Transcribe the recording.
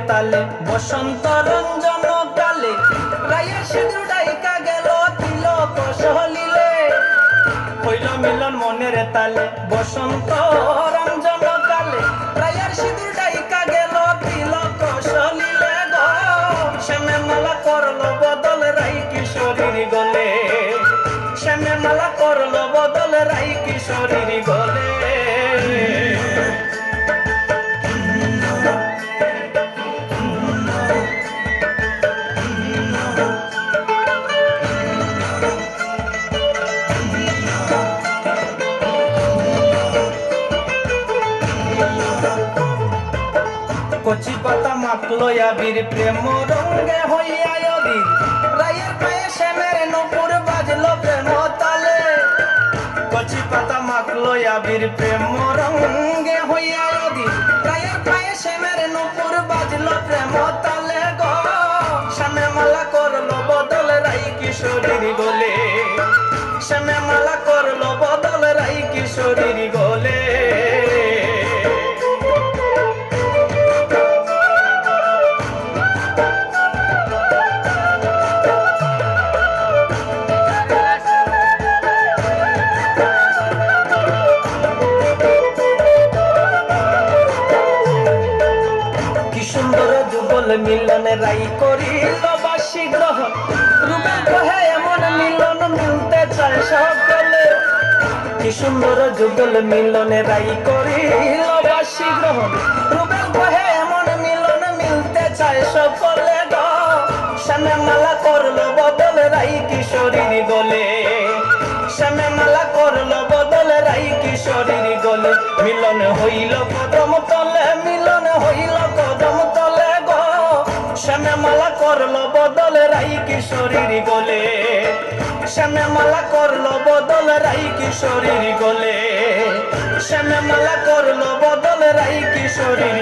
তালে বসন্ত রঞ্জন কালে রায়ের সিঁদুর ডাইকা গেল তিলক সলিলে হইল মিলন মনের তালে বসন্ত রঞ্জন কালে রায়ের সিঁদুর ডাইকা গেল তিলক সলিলে গো শ্যামে মালা করলো বদল রাই কিশোরীর গলে শ্যামে মালা করলো বদল রাই কিশোরীর গলে কচি পাতা মাখলো আবির প্রেম রঙ্গে হইয়া অধীর রায়ের পায়ে শ্যামের নপুর বাজলো প্রেম তালে কচি পাতা মাখলো আবির প্রেম রঙ্গে হইয়া অধীর রায়ের পায়ে শ্যামের নপুর বাজলো প্রেম তালে গো শ্যামে মালা করলো বদল রাই কিশোরীর গলে শ্যামে মালা করলো বদল রাই কিশোরীর গলে মিলন রাই করিল বাসী গ্রহণ রূপের কহে এমন মিলন মিলতে চায় সকলে কি সুন্দর যুগল মিলনে রাই করিল বাসী গ্রহণ রূপের কহে এমন মিলন মিলতে চায় সকলে গো শ্যামে মালা করলো বদল রাই কিশোরীর গলে শ্যামে মালা করলো বদল রাই কিশোরীর গলে মিলন হইল কদম তলে মিলন হইল কদম তলে গো শ্যামে মালা করলো বদল রাই কিশোরীর গলে শ্যামে মালা করলো বদল রাই কিশোরীর গলে শ্যামে মালা করলো বদল রাই কিশোরীর